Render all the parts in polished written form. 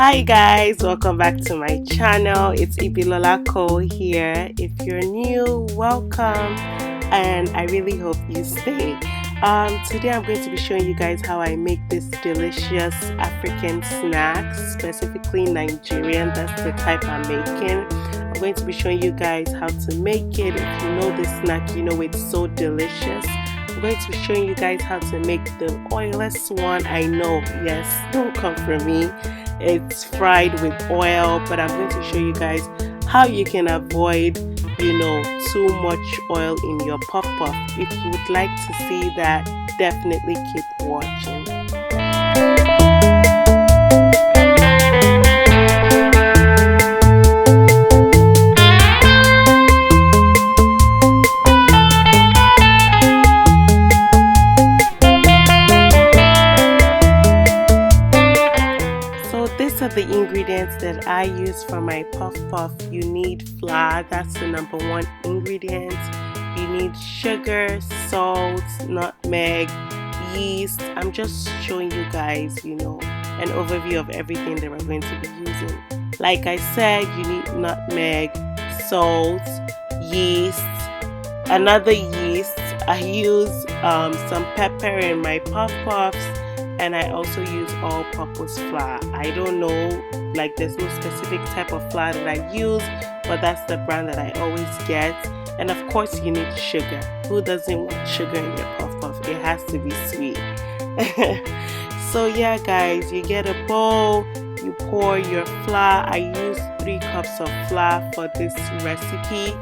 Hi guys, welcome back to my channel. It's ibilolademodi here. If you're new, welcome, and I really hope you stay. Today I'm going to be showing you guys how I make this delicious African snack, specifically Nigerian. That's the type I'm making. I'm going to be showing you guys how to make it. If you know this snack, you know it's so delicious. I'm going to be showing you guys how to make the oilless one. I know, yes, don't come from me. It's fried with oil, but I'm going to show you guys how you can avoid, too much oil in your puff puff. If you would like to see that, definitely keep watching. These are the ingredients that I use for my puff puff. You need flour, that's the number one ingredient. You need sugar, salt, nutmeg, yeast. I'm just showing you guys, an overview of everything that we're going to be using. Like I said, you need nutmeg, salt, yeast, another yeast. I use some pepper in my puff puffs. And I also use all-purpose flour. I don't know, there's no specific type of flour that I use, but that's the brand that I always get. And of course you need sugar. Who doesn't want sugar in their puff puff? It has to be sweet. So yeah guys, you get a bowl, you pour your flour. I use 3 cups of flour for this recipe.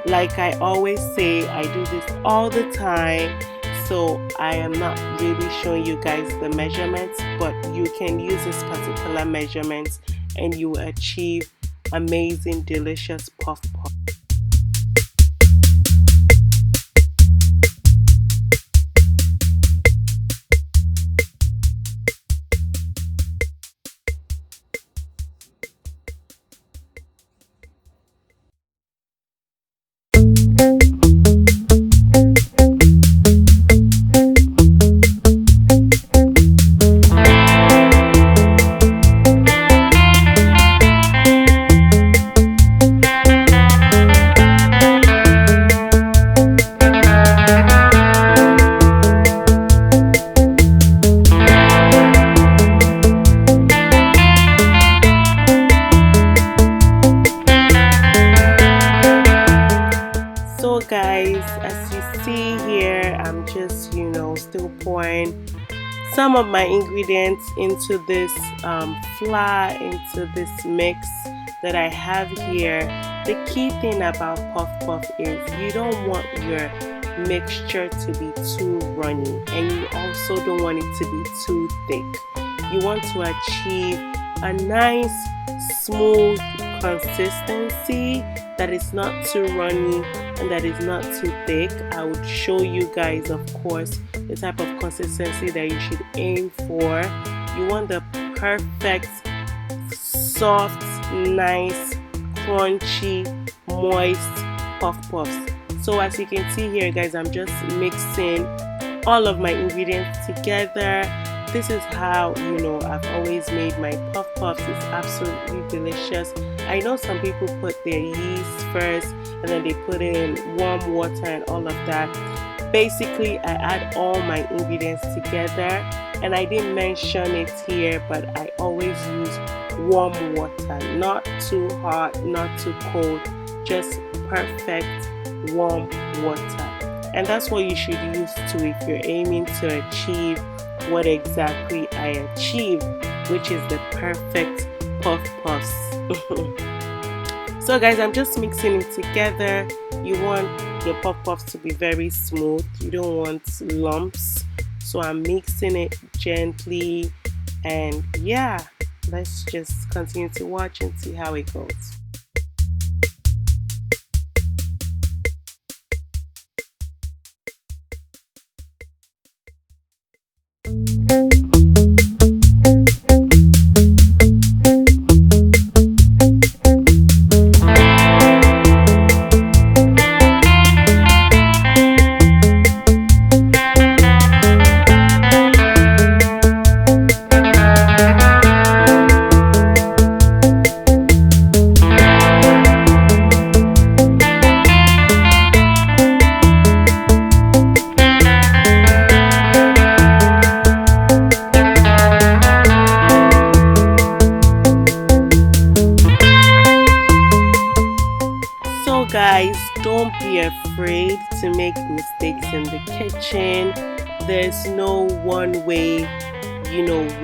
Like I always say, I do this all the time. So I am not really showing you guys the measurements, but you can use this particular measurements and you will achieve amazing, delicious puff puff. Guys, as you see here, I'm just still pouring some of my ingredients into this flour, into this mix that I have here. The key thing about puff puff is you don't want your mixture to be too runny, and you also don't want it to be too thick. You want to achieve a nice smooth consistency that is not too runny and that is not too thick. I would show you guys, of course, the type of consistency that you should aim for. You want the perfect, soft, nice, crunchy, moist puff puffs. So as you can see here guys, I'm just mixing all of my ingredients together. This is how I've always made my puff puffs. It's absolutely delicious. I know some people put their yeast first and then they put in warm water and all of that. Basically I add all my ingredients together, and I didn't mention it here, but I always use warm water, not too hot, not too cold, just perfect warm water. And that's what you should use too if you're aiming to achieve what exactly I achieved, which is the perfect puff puffs. So guys, I'm just mixing it together. You want your puff puffs to be very smooth. You don't want lumps. So I'm mixing it gently, and yeah, let's just continue to watch and see how it goes. don't be afraid to make mistakes in the kitchen. There's no one way,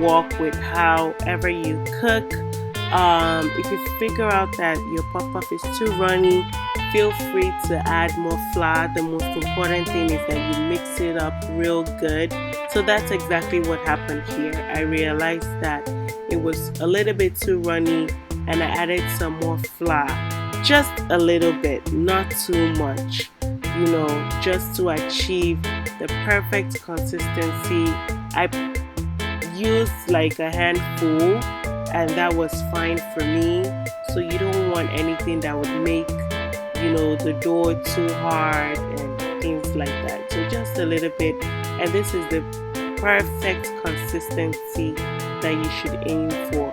walk with however you cook. If you figure out that your puff puff is too runny, feel free to add more flour. The most important thing is that you mix it up real good. So that's exactly what happened here. I realized that it was a little bit too runny and I added some more flour. Just a little bit, not too much, just to achieve the perfect consistency. I used like a handful and that was fine for me. So you don't want anything that would make the dough too hard and things like that. So just a little bit, and this is the perfect consistency that you should aim for.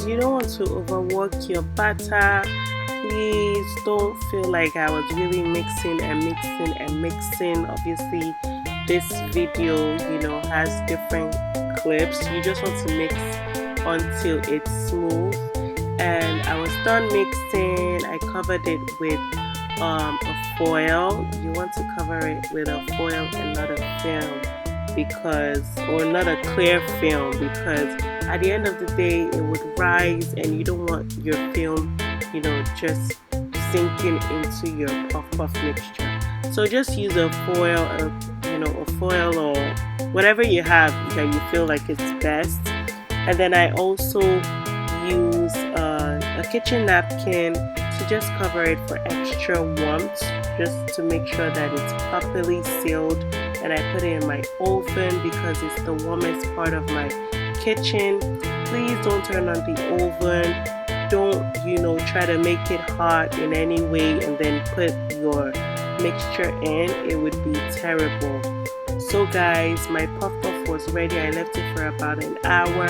You don't want to overwork your batter. Please don't feel like I was really mixing. Obviously this video has different clips. You just want to mix until it's smooth, and I was done mixing. I covered it with a foil. You want to cover it with a foil and not a film, or not a clear film, because at the end of the day it would rise and you don't want your film just sinking into your puff puff mixture. So just use a foil, a foil or whatever you have that you feel like it's best. And then I also use a kitchen napkin to just cover it for extra warmth, just to make sure that it's properly sealed. And I put it in my oven because it's the warmest part of my kitchen. Please don't turn on the oven. Don't try to make it hot in any way and then put your mixture in. It would be terrible. So guys, my puff puff was ready. I left it for about an hour.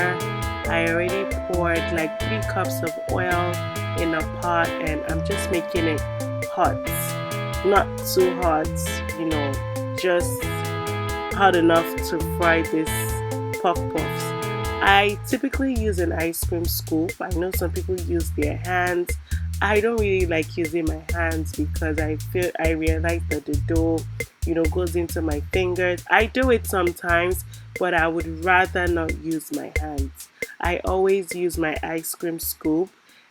I already poured like 3 cups of oil in a pot and I'm just making it hot, not too hot, just hot enough to fry this puff puffs. I typically use an ice cream scoop. I know some people use their hands. I don't really like using my hands because I realize that the dough goes into my fingers. I do it sometimes, but I would rather not use my hands. I always use my ice cream scoop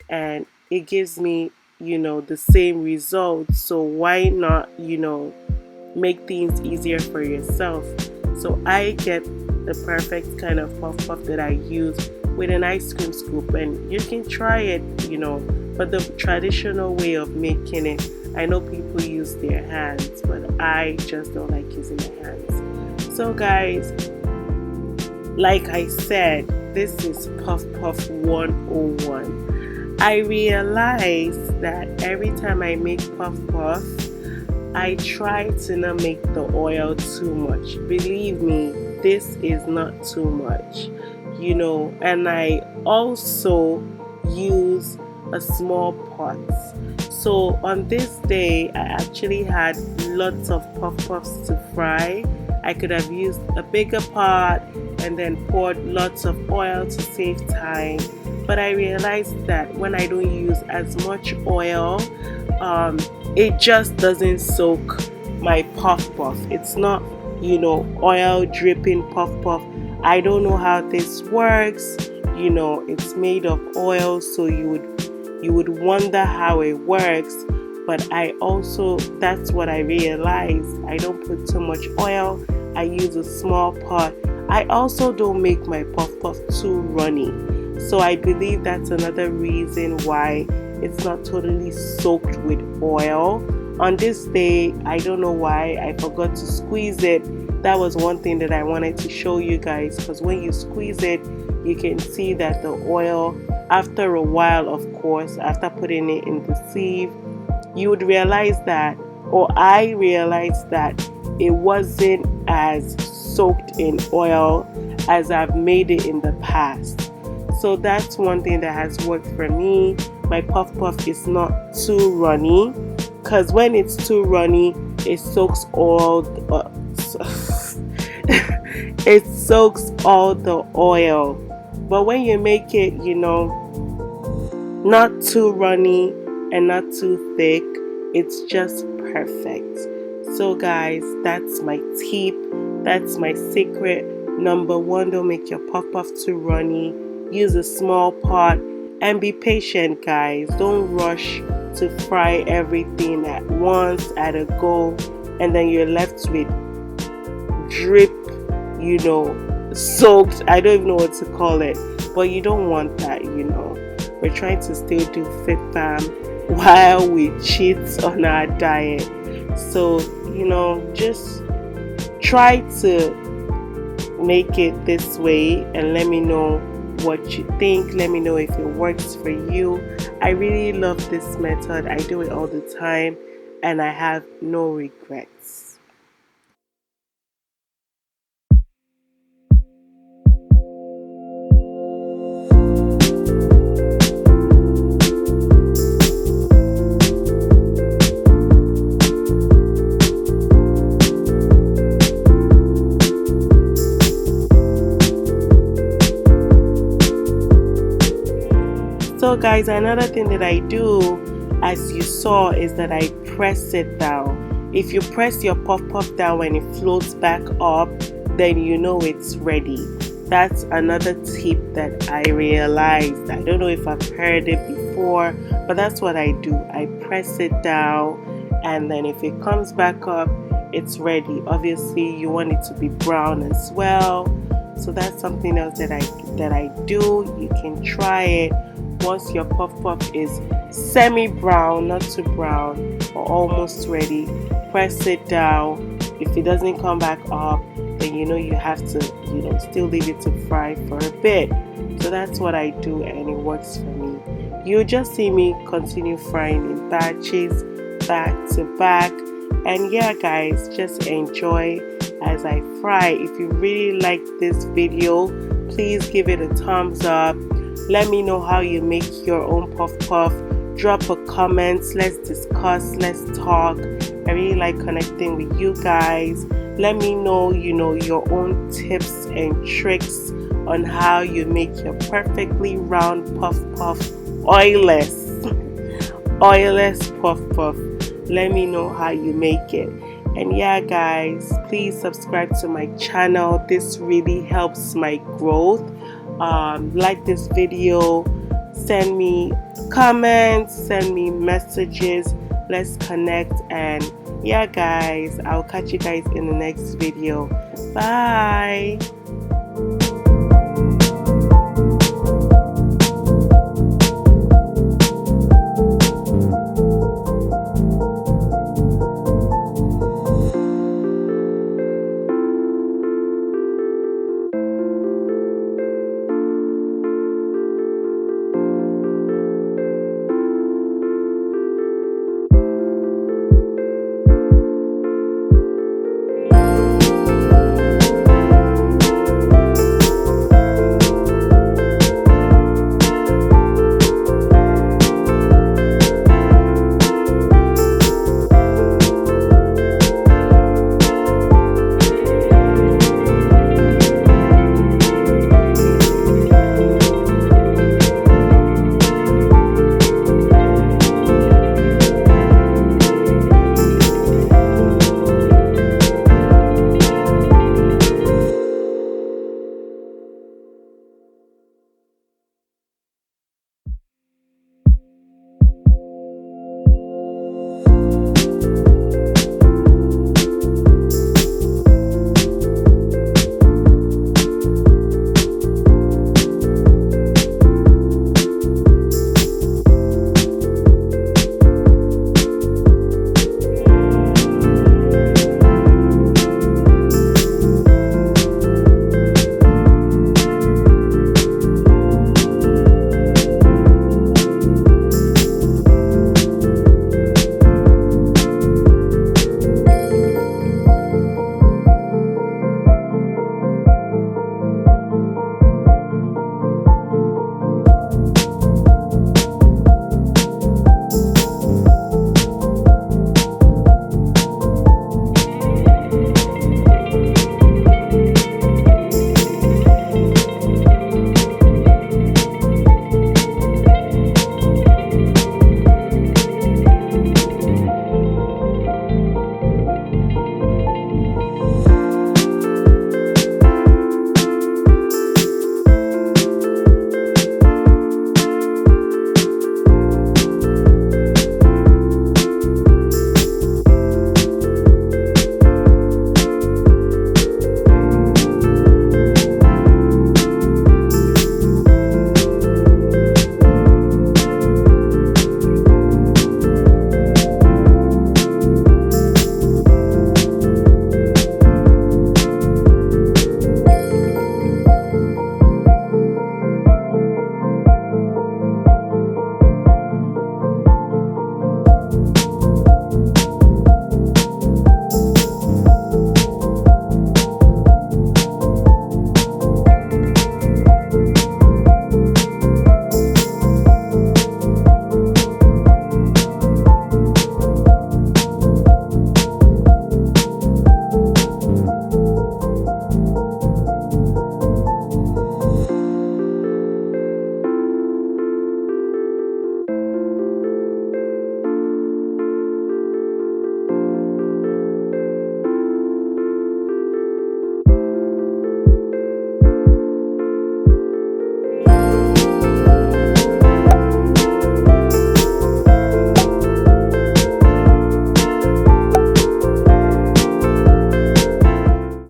and it gives me the same result. So why not make things easier for yourself? So I get the perfect kind of puff puff that I use with an ice cream scoop, and you can try it, but the traditional way of making it, I know people use their hands, but I just don't like using my hands. So guys, like I said, this is Puff Puff 101. I realized that every time I make puff puff, I try to not make the oil too much. Believe me, this is not too much, and I also use a small pot. So on this day, I actually had lots of puff puffs to fry. I could have used a bigger pot and then poured lots of oil to save time. But I realized that when I don't use as much oil, it just doesn't soak my puff puff. It's not, oil dripping puff puff. I don't know how this works. It's made of oil, so you would wonder how it works. But that's what I realized. I don't put too much oil. I use a small pot. I also don't make my puff puff too runny. So I believe that's another reason why it's not totally soaked with oil. On this day, I don't know why I forgot to squeeze it. That was one thing that I wanted to show you guys, because when you squeeze it, you can see that the oil, after a while, of course, after putting it in the sieve, you would realize that, or I realized that, it wasn't as soaked in oil as I've made it in the past. So that's one thing that has worked for me. My puff puff is not too runny, because when it's too runny, it soaks all it soaks all the oil. But when you make it, not too runny and not too thick, it's just perfect. So guys, that's my tip. That's my secret. Number one, don't make your puff puff too runny. Use a small pot and be patient, guys. Don't rush to fry everything at once, at a go, and then you're left with drip, soaked. I don't even know what to call it, but you don't want that. We're trying to still do fit fam while we cheat on our diet. So just try to make it this way and let me know what you think. Let me know if it works for you. I really love this method. I do it all the time and I have no regrets. So guys, another thing that I do, as you saw, is that I press it down. If you press your puff puff down when it floats back up, then it's ready. That's another tip that I realized. I don't know if I've heard it before, but that's what I do. I press it down, and then if it comes back up, it's ready. Obviously, you want it to be brown as well. So that's something else that I do. You can try it. Once your puff puff is semi-brown, not too brown, or almost ready, press it down. If it doesn't come back up, then you have to still leave it to fry for a bit. So that's what I do, and it works for me. You'll just see me continue frying in batches, back to back. And yeah guys, just enjoy as I fry. If you really like this video, please give it a thumbs up. Let me know how you make your own puff puff. Drop a comment. Let's discuss. Let's talk. I really like connecting with you guys. Let me know, your own tips and tricks on how you make your perfectly round puff puff oilless. Oilless puff puff. Let me know how you make it. And yeah guys, please subscribe to my channel. This really helps my growth. Like this video, send me comments, send me messages. Let's connect. And yeah guys, I'll catch you guys in the next video. Bye.